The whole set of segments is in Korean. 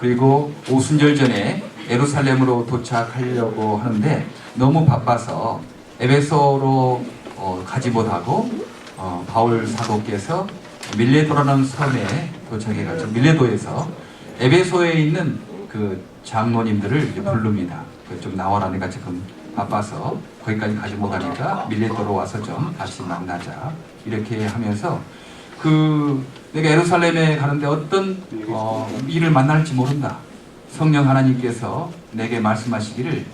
그리고 오순절 전에 예루살렘으로 도착하려고 하는데 너무 바빠서 에베소로 가지 못하고 바울 사도께서 밀레도라는 섬에 도착해가지고 밀레도에서 에베소에 있는 그 장로님들을 부릅니다. 좀 나와라, 내가 지금 바빠서 거기까지 가지 못하니까 밀레도로 와서 좀 다시 만나자, 이렇게 하면서 내가 예루살렘에 가는데 어떤 일을 만날지 모른다. 성령 하나님께서 내게 말씀하시기를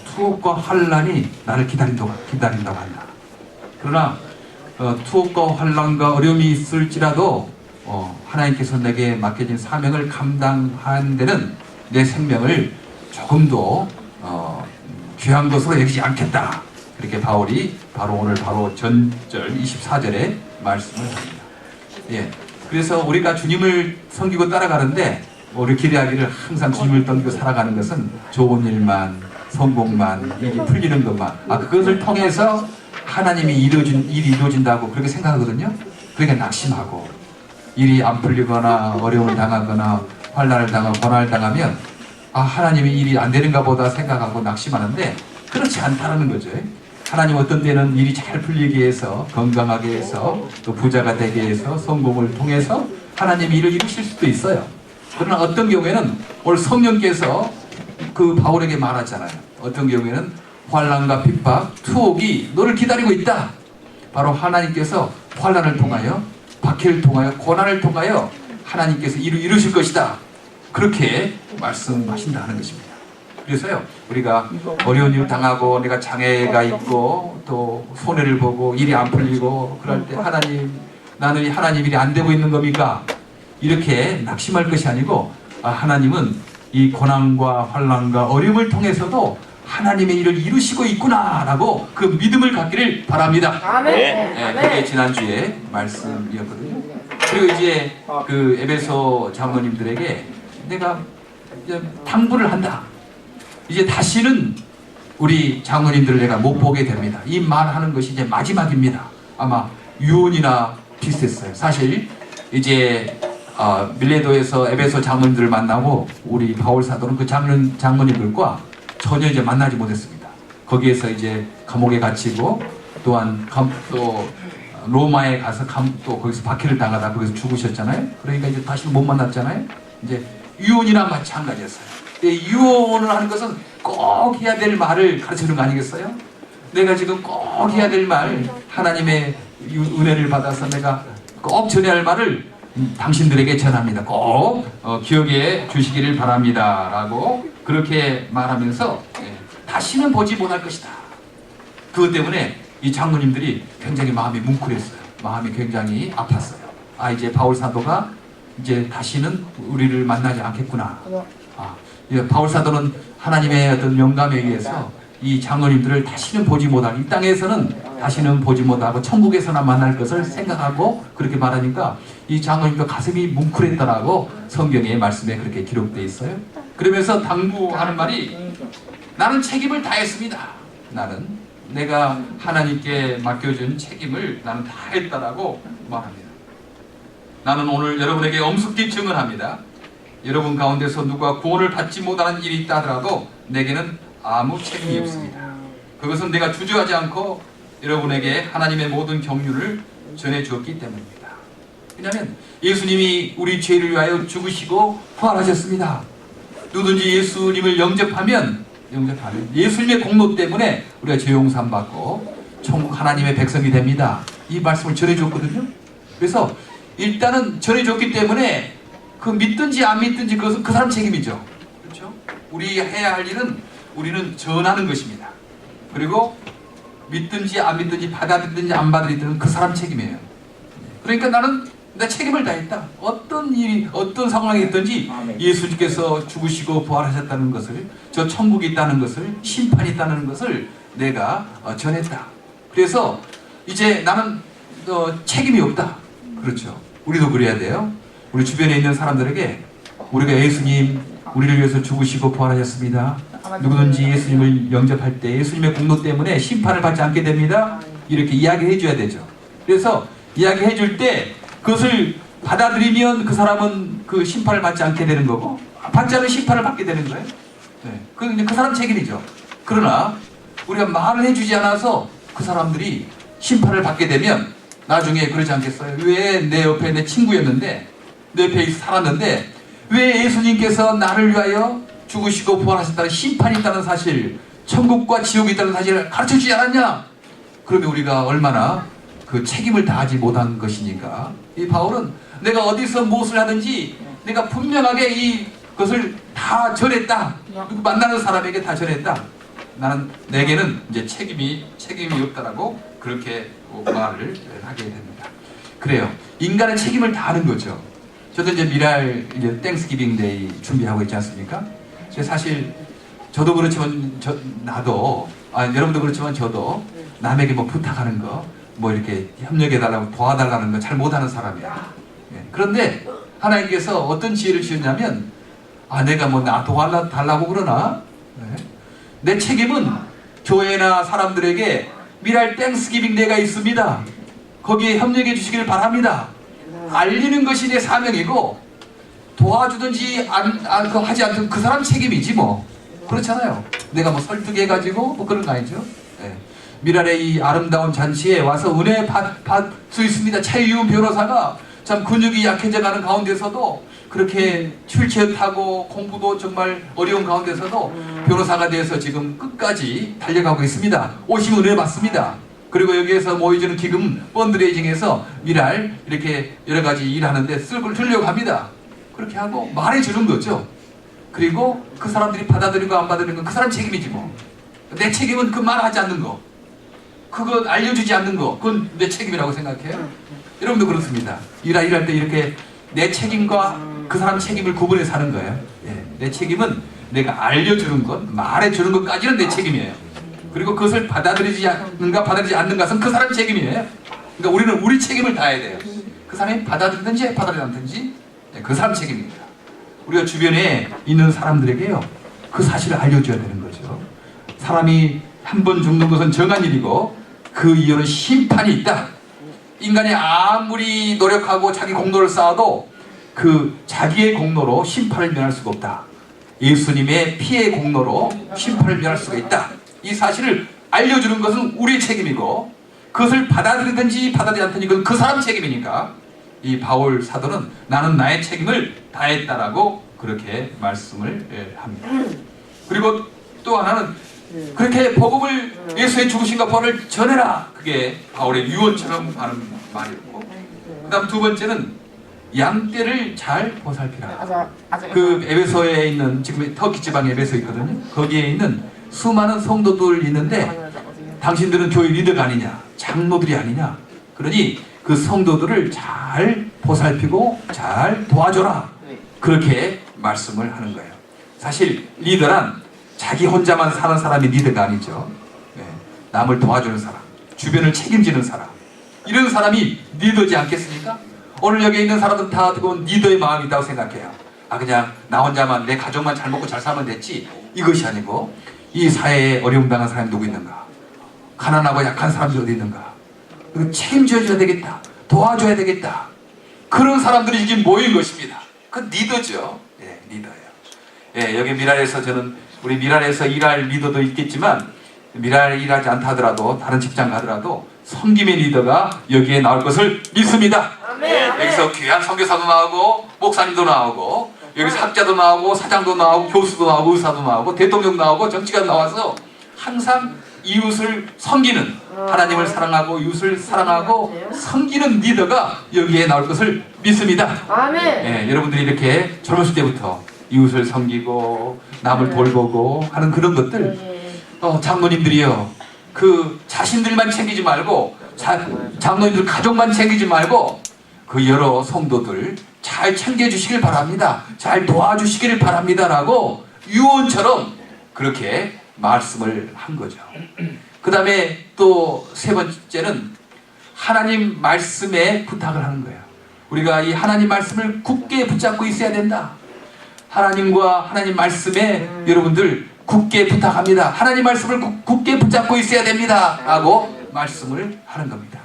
투옥과 환난이 나를 기다린다고 한다. 그러나 투옥과 환난과 어려움이 있을지라도 하나님께서 내게 맡겨진 사명을 감당하는 데는 내 생명을 조금도 귀한 것으로 여기지 않겠다. 그렇게 바울이 오늘 전절 24절에 말씀을 합니다. 예, 그래서 우리가 주님을 섬기고 따라가는데 우리 기대하기를 항상 주님을 섬기고 살아가는 것은 좋은 일만, 성공만, 일이 풀리는 것만, 그것을 통해서 하나님이 일이 이루어진다고 그렇게 생각하거든요. 그러니까 낙심하고, 일이 안 풀리거나 어려움을 당하거나 환난을 당하고 고난을 당하면 하나님이 일이 안 되는가 보다 생각하고 낙심하는데, 그렇지 않다는 거죠. 하나님 어떤 때는 일이 잘 풀리게 해서, 건강하게 해서, 또 부자가 되게 해서, 성공을 통해서 하나님이 일을 이루실 수도 있어요. 그러나 어떤 경우에는 오늘 성령께서 그 바울에게 말하잖아요. 어떤 경우에는 환난과 핍박, 투옥이 너를 기다리고 있다. 바로 하나님께서 환난을 통하여, 박해를 통하여, 고난을 통하여 하나님께서 일을 이루실 것이다. 그렇게 말씀하신다는 것입니다. 그래서요, 우리가 어려운 일 당하고 내가 장애가 있고 또 손해를 보고 일이 안 풀리고 그럴 때 나는 하나님 일이 안 되고 있는 겁니까? 이렇게 낙심할 것이 아니고, 하나님은 이 고난과 환난과 어려움을 통해서도 하나님의 일을 이루시고 있구나라고 그 믿음을 갖기를 바랍니다. 아멘. 네, 그게 지난주에 말씀이었거든요. 그리고 이제 그 에베소 장로님들에게 내가 이제 당부를 한다. 이제 다시는 우리 장로님들을 내가 못 보게 됩니다. 이 말하는 것이 이제 마지막입니다. 아마 유언이나 비슷했어요. 사실 이제 밀레도에서 에베소 장로님들을 만나고 우리 바울 사도는 그 장로님들과 전혀 이제 만나지 못했습니다. 거기에서 이제 감옥에 갇히고, 또한 또 로마에 가서 또 거기서 박해를 당하다 거기서 죽으셨잖아요. 그러니까 이제 다시 못 만났잖아요. 이제 유언이나 마찬가지였어요. 유언을 하는 것은 꼭 해야 될 말을 가르치는 거 아니겠어요? 내가 지금 꼭 해야 될 말, 하나님의 은혜를 받아서 내가 꼭 전해야 할 말을 당신들에게 전합니다. 꼭 기억해 주시기를 바랍니다. 라고 그렇게 말하면서 다시는 보지 못할 것이다. 그것 때문에 이 장로님들이 굉장히 마음이 뭉클했어요. 마음이 굉장히 아팠어요. 이제 바울 사도가 이제 다시는 우리를 만나지 않겠구나. 바울 사도는 하나님의 어떤 영감에 의해서 이 장로님들을 다시는 보지 못하고, 이 땅에서는 다시는 보지 못하고 천국에서나 만날 것을 생각하고 그렇게 말하니까 이 장로님도 가슴이 뭉클했다라고 성경의 말씀에 그렇게 기록되어 있어요. 그러면서 당부하는 말이, 나는 책임을 다했습니다. 나는 내가 하나님께 맡겨준 책임을 나는 다했다라고 말합니다. 나는 오늘 여러분에게 엄숙히 증언합니다. 여러분 가운데서 누가 구원을 받지 못하는 일이 있다 하더라도 내게는 아무 책임이 없습니다. 그것은 내가 주저하지 않고 여러분에게 하나님의 모든 경륜을 전해주었기 때문입니다. 왜냐하면 예수님이 우리 죄를 위하여 죽으시고 부활하셨습니다. 누구든지 예수님을 영접하면 예수님의 공로 때문에 우리가 죄 용서함 받고 천국 하나님의 백성이 됩니다. 이 말씀을 전해줬거든요. 그래서 일단은 전해줬기 때문에 그 믿든지 안 믿든지 그것은 그 사람 책임이죠. 그렇죠? 우리 해야 할 일은 우리는 전하는 것입니다. 그리고 믿든지 안 믿든지 받아들이든지 안 받아들이든지 그 사람 책임이에요. 그러니까 나는 내 책임을 다했다. 어떤 일이 어떤 상황이 있든지 예수님께서 죽으시고 부활하셨다는 것을, 저 천국이 있다는 것을, 심판이 있다는 것을 내가 전했다. 그래서 이제 나는 책임이 없다. 그렇죠. 우리도 그래야 돼요. 우리 주변에 있는 사람들에게 우리가 예수님 우리를 위해서 죽으시고 부활하셨습니다. 누구든지 예수님을 영접할 때 예수님의 공로 때문에 심판을 받지 않게 됩니다. 이렇게 이야기해 줘야 되죠. 그래서 이야기해 줄 때 그것을 받아들이면 그 사람은 그 심판을 받지 않게 되는 거고, 받지 않은 심판을 받게 되는 거예요. 네. 그 사람 책임이죠. 그러나 우리가 말을 해주지 않아서 그 사람들이 심판을 받게 되면 나중에 그러지 않겠어요? 왜 내 옆에 내 친구였는데 내 옆에 살았는데 왜 예수님께서 나를 위하여 죽으시고 부활하셨다는 심판이 있다는 사실, 천국과 지옥이 있다는 사실을 가르쳐주지 않았냐? 그러면 우리가 얼마나 그 책임을 다하지 못한 것이니까. 이 바울은 내가 어디서 무엇을 하든지 내가 분명하게 이것을 다 전했다. 만나는 사람에게 다 전했다. 내게는 이제 책임이 없다라고 그렇게 말을 하게 됩니다. 그래요. 인간의 책임을 다하는 거죠. 저도 이제 미랄 이제 땡스기빙 데이 준비하고 있지 않습니까? 사실 저도 그렇지만 여러분도 그렇지만 저도 남에게 뭐 부탁하는 거, 뭐 이렇게 협력해달라고 도와달라는 거 잘 못하는 사람이야. 그런데 하나님께서 어떤 지혜를 주셨냐면, 내가 뭐 나 도와달라고 그러나? 내 책임은 교회나 사람들에게 미랄 땡스기빙 데이가 있습니다. 거기에 협력해 주시길 바랍니다. 알리는 것이 내 사명이고, 도와주든지 하지 않든 그 사람 책임이지 뭐. 그렇잖아요. 내가 뭐 설득해가지고 뭐 그런 거 아니죠. 미랄의 이 아름다운 잔치에 와서 은혜 받을 수 있습니다. 최유은 변호사가 참 근육이 약해져가는 가운데서도 그렇게 휠체어 타고 공부도 정말 어려운 가운데서도 변호사가 돼서 지금 끝까지 달려가고 있습니다. 오시면 은혜 받습니다. 그리고 여기에서 모여주는 기금 펀드레이징에서 미랄 이렇게 여러 가지 일하는데 쓰려고 합니다. 그렇게 하고 말해주는 거죠. 그리고 그 사람들이 받아들이고 안 받아들이는 건 그 사람 책임이지 뭐. 내 책임은 그 말하지 않는 거, 그거 알려주지 않는 거, 그건 내 책임이라고 생각해요. 여러분도 그렇습니다. 일할 때 이렇게 내 책임과 그 사람 책임을 구분해서 하는 거예요. 내 책임은 내가 알려주는 것, 말해주는 것까지는 내 책임이에요. 그리고 그것을 받아들이지 않는가 것은 그 사람 책임이에요. 그러니까 우리는 우리 책임을 다해야 돼요. 그 사람이 받아들이든지 받아들이지 않든지 그 사람 책임입니다. 우리가 주변에 있는 사람들에게요, 그 사실을 알려줘야 되는 거죠. 사람이 한 번 죽는 것은 정한 일이고 그 이유는 심판이 있다. 인간이 아무리 노력하고 자기 공로를 쌓아도 그 자기의 공로로 심판을 면할 수가 없다. 예수님의 피의 공로로 심판을 면할 수가 있다. 이 사실을 알려주는 것은 우리의 책임이고, 그것을 받아들이든지 받아들이지 않든지 그건 그 사람 책임이니까 이 바울 사도는 나는 나의 책임을 다했다라고 그렇게 말씀을 합니다. 그리고 또 하나는 그렇게 복음을, 예수의 죽으심과 부활을 전해라. 그게 바울의 유언처럼 하는 말이었고, 그 다음 두 번째는 양떼를 잘 보살피라. 그 에베소에 있는, 지금 터키 지방에 에베소 있거든요. 거기에 있는 수많은 성도들 있는데 당신들은 교회 리더가 아니냐, 장로들이 아니냐. 그러니 그 성도들을 잘 보살피고 잘 도와줘라. 그렇게 말씀을 하는 거예요. 사실 리더란 자기 혼자만 사는 사람이 리더가 아니죠. 남을 도와주는 사람, 주변을 책임지는 사람, 이런 사람이 리더지 않겠습니까? 오늘 여기 있는 사람들은 다 리더의 마음이 있다고 생각해요. 그냥 나 혼자만, 내 가족만 잘 먹고 잘 살면 됐지, 이것이 아니고 이 사회에 어려움 당한 사람이 누구 있는가, 가난하고 약한 사람들이 어디 있는가, 책임져줘야 되겠다, 도와줘야 되겠다, 그런 사람들이 지금 모인 것입니다. 그 리더죠. 리더예요. 여기 미랄에서 저는 우리 미랄에서 일할 리더도 있겠지만, 미랄 일하지 않다 하더라도 다른 직장 가더라도 섬김의 리더가 여기에 나올 것을 믿습니다. 여기서 귀한 선교사도 나오고 목사님도 나오고 여기서 학자도 나오고 사장도 나오고 교수도 나오고 의사도 나오고 대통령 나오고 정치가 나와서 항상 이웃을 섬기는, 하나님을 사랑하고 이웃을 사랑하고 섬기는 리더가 여기에 나올 것을 믿습니다. 아멘. 여러분들이 이렇게 젊었을 때부터 이웃을 섬기고 남을 돌보고 하는 그런 것들, 장로님들이요, 그 자신들만 챙기지 말고 장로님들 가족만 챙기지 말고 그 여러 성도들 잘 챙겨주시길 바랍니다. 잘 도와주시길 바랍니다 라고 유언처럼 그렇게 말씀을 한 거죠. 그 다음에 또 세 번째는 하나님 말씀에 부탁을 하는 거예요. 우리가 이 하나님 말씀을 굳게 붙잡고 있어야 된다. 하나님과 하나님 말씀에 여러분들 굳게 부탁합니다. 하나님 말씀을 굳게 붙잡고 있어야 됩니다 라고 말씀을 하는 겁니다.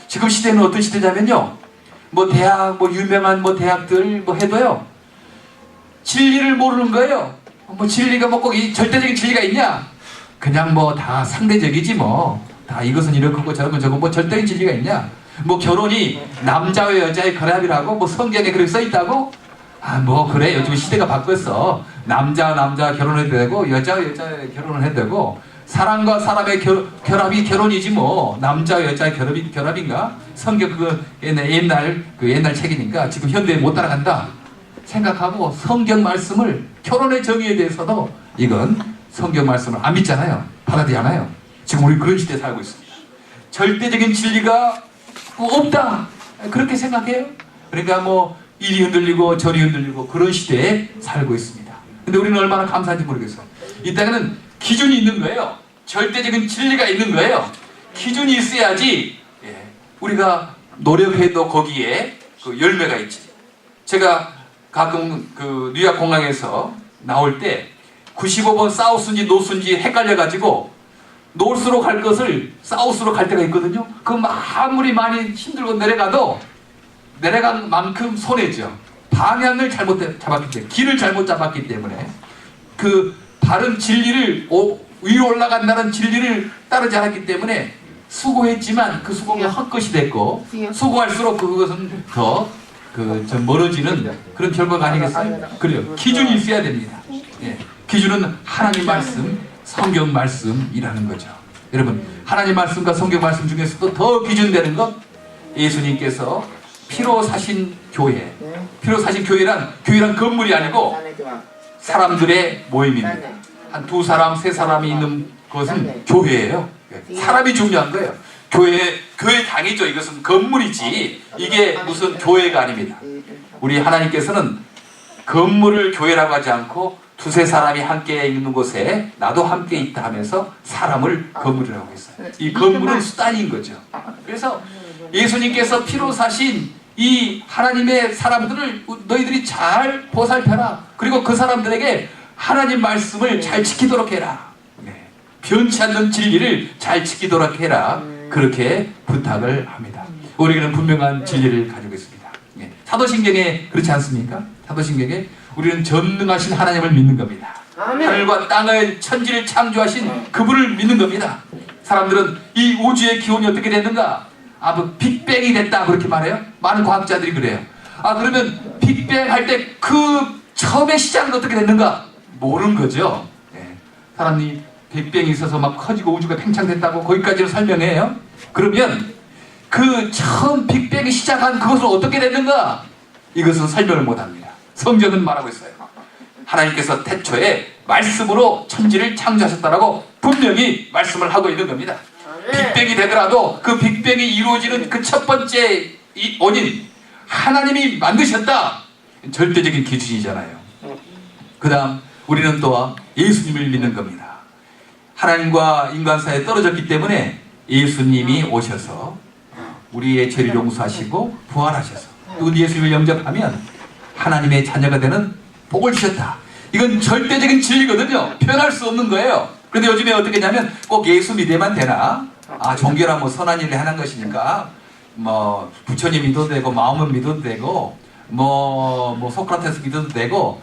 지금 시대는 어떤 시대냐면요, 뭐 대학, 뭐 유명한 뭐 대학들 뭐 해도요, 진리를 모르는 거예요. 뭐 진리가 뭐 꼭 이 절대적인 진리가 있냐? 그냥 뭐 다 상대적이지 뭐. 다 이것은 이렇고 저건 저건 뭐 절대적인 진리가 있냐? 뭐 결혼이 남자와 여자의 결합이라고 뭐 성경에 그렇게 써 있다고? 아 뭐 그래 요즘 시대가 바뀌었어. 남자와 남자가 결혼해도 되고 여자와 여자가 결혼을 해도 되고 사람과 사람의 결합이 결혼이지 뭐. 남자와 여자의 결합인가? 성경 그 옛날 책이니까 지금 현대에 못 따라간다 생각하고 성경 말씀을 결혼의 정의에 대해서도 이건 성경 말씀을 안 믿잖아요. 받아들이지 않아요. 지금 우리 그런 시대에 살고 있습니다. 절대적인 진리가 없다 그렇게 생각해요. 그러니까 뭐 이리 흔들리고 저리 흔들리고 그런 시대에 살고 있습니다. 근데 우리는 얼마나 감사한지 모르겠어요. 이 땅에는 기준이 있는 거예요. 절대적인 진리가 있는 거예요. 기준이 있어야지 우리가 노력해도 거기에 그 열매가 있지. 제가 가끔 그 뉴욕 공항에서 나올 때 95번 사우스인지 노스인지 헷갈려가지고 노스로 갈 것을 사우스로 갈 때가 있거든요. 그 아무리 많이 힘들고 내려가도 내려간 만큼 손해죠. 방향을 잘못 잡았기 때문에, 길을 잘못 잡았기 때문에 그 바른 진리를 위로 올라간다는 진리를 따르지 않았기 때문에 수고했지만 그 수고가 헛것이 됐고 수고할수록 그것은 더 좀 멀어지는 그런 결과가 아니겠어요? 그래요. 기준이 있어야 됩니다. 예. 기준은 하나님 말씀, 성경 말씀이라는 거죠. 여러분 하나님 말씀과 성경 말씀 중에서도 더 기준되는 것 예수님께서 피로 사신 교회. 피로 사신 교회란 건물이 아니고 사람들의 모임입니다. 한 두 사람, 세 사람이 있는 것은 교회예요. 사람이 중요한 거예요. 교회 당이죠. 이것은 건물이지 이게 무슨 교회가 아닙니다. 우리 하나님께서는 건물을 교회라고 하지 않고 두세 사람이 함께 있는 곳에 나도 함께 있다 하면서 사람을 건물이라고 했어요. 이 건물은 수단인 거죠. 그래서 예수님께서 피로 사신 이 하나님의 사람들을 너희들이 잘 보살펴라. 그리고 그 사람들에게 하나님 말씀을 잘 지키도록 해라. 변치 않는 진리를 잘 지키도록 해라. 그렇게 부탁을 합니다. 우리는 분명한 진리를 가지고 있습니다. 사도신경에 그렇지 않습니까? 사도신경에 우리는 전능하신 하나님을 믿는 겁니다. 하늘과 땅을 천지를 창조하신 그분을 믿는 겁니다. 사람들은 이 우주의 기원이 어떻게 됐는가? 뭐 빅뱅이 됐다 그렇게 말해요. 많은 과학자들이 그래요. 그러면 빅뱅 할 때 그 처음의 시작은 어떻게 됐는가? 모르는 거죠. 사람이 빅뱅이 있어서 막 커지고 우주가 팽창됐다고 거기까지는 설명해요. 그러면 그 처음 빅뱅이 시작한 그것은 어떻게 됐는가? 이것은 설명을 못합니다. 성경은 말하고 있어요. 하나님께서 태초에 말씀으로 천지를 창조하셨다라고 분명히 말씀을 하고 있는 겁니다. 빅뱅이 되더라도 그 빅뱅이 이루어지는 그 첫 번째 이 원인 하나님이 만드셨다. 절대적인 기준이잖아요. 그 다음 우리는 또 예수님을 믿는 겁니다. 하나님과 인간 사이에 떨어졌기 때문에 예수님이 오셔서 우리의 죄를 용서하시고 부활하셔서 또 예수님을 영접하면 하나님의 자녀가 되는 복을 주셨다. 이건 절대적인 진리거든요. 표현할 수 없는 거예요. 그런데 요즘에 어떻게 하냐면 꼭 예수 믿으면 되나? 종교라 뭐 선한 일을 하는 것이니까 뭐 부처님 믿어도 되고 마음은 믿어도 되고 뭐 소크라테스 믿어도 되고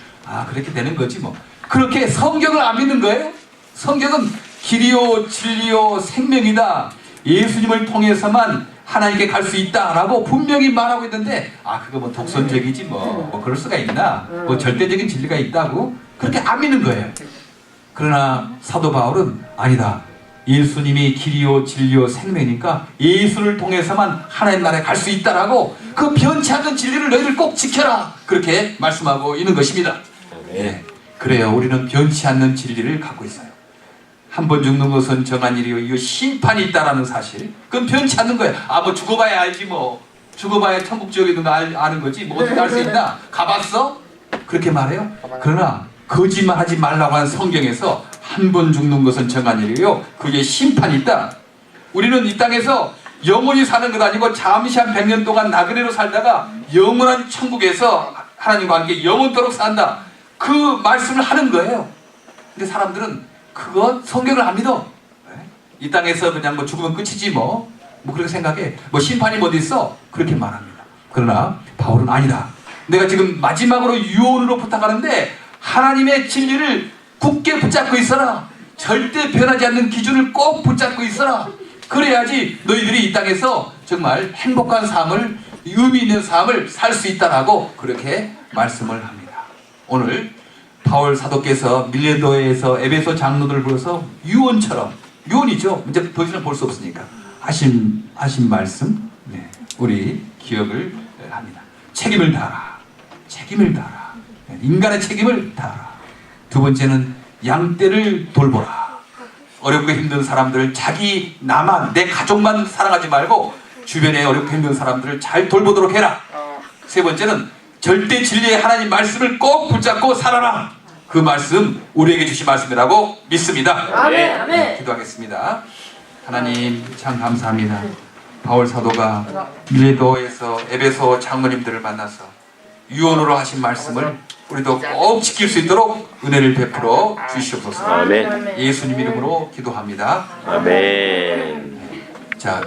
그렇게 되는 거지 뭐. 그렇게 성경을 안 믿는 거예요. 성경은 길이요 진리요 생명이다. 예수님을 통해서만 하나님께 갈 수 있다라고 분명히 말하고 있는데 그거 뭐 독선적이지 뭐 그럴 수가 있나? 뭐 절대적인 진리가 있다고 그렇게 안 믿는 거예요. 그러나 사도 바울은 아니다. 예수님이 길이요 진리요 생명이니까 예수를 통해서만 하나님 나라에 갈 수 있다라고 그 변치 않는 진리를 너희들 꼭 지켜라. 그렇게 말씀하고 있는 것입니다. 네. 그래요. 우리는 변치 않는 진리를 갖고 있어요. 한 번 죽는 것은 정한 일이요 이거 심판이 있다라는 사실 그건 변치 않는 거예요. 뭐 죽어봐야 알지 뭐. 죽어봐야 천국 지옥에 있는 거 아는 거지 뭐 어떻게 알 수 있나? 가봤어? 그렇게 말해요. 그러나 거짓말하지 말라고 하는 성경에서 한 번 죽는 것은 정한 일이요 그게 심판이 있다. 우리는 이 땅에서 영원히 사는 것 아니고 잠시 한 100년 동안 나그네로 살다가 영원한 천국에서 하나님과 함께 영원토록 산다. 그 말씀을 하는 거예요. 근데 사람들은 그거 성경을 안 믿어. 이 땅에서 그냥 뭐 죽으면 끝이지 뭐 그렇게 생각해. 뭐 심판이 어디 있어? 그렇게 말합니다. 그러나 바울은 아니다. 내가 지금 마지막으로 유언으로 부탁하는데 하나님의 진리를 굳게 붙잡고 있어라. 절대 변하지 않는 기준을 꼭 붙잡고 있어라. 그래야지 너희들이 이 땅에서 정말 행복한 삶을, 의미 있는 삶을 살 수 있다라고 그렇게 말씀을 합니다. 오늘 바울 사도께서 밀레도에서 에베소 장로들을 불러서 유언처럼, 유언이죠. 이제 더 이상 볼 수 없으니까 하신 말씀, 네, 우리 기억을 합니다. 책임을 다하라. 책임을 다하라. 인간의 책임을 다하라. 두 번째는 양떼를 돌보라. 어렵고 힘든 사람들을 나만, 내 가족만 사랑하지 말고 주변에 어렵고 힘든 사람들을 잘 돌보도록 해라. 세 번째는 절대 진리의 하나님 말씀을 꼭 붙잡고 살아라. 그 말씀 우리에게 주신 말씀이라고 믿습니다. 아멘, 아멘. 네, 기도하겠습니다. 하나님 참 감사합니다. 바울 사도가 밀레도에서 에베소 장로님들을 만나서 유언으로 하신 말씀을 우리도 꼭 지킬 수 있도록 은혜를 베풀어 주시옵소서. 아멘. 예수님 이름으로 기도합니다. 아멘. 자.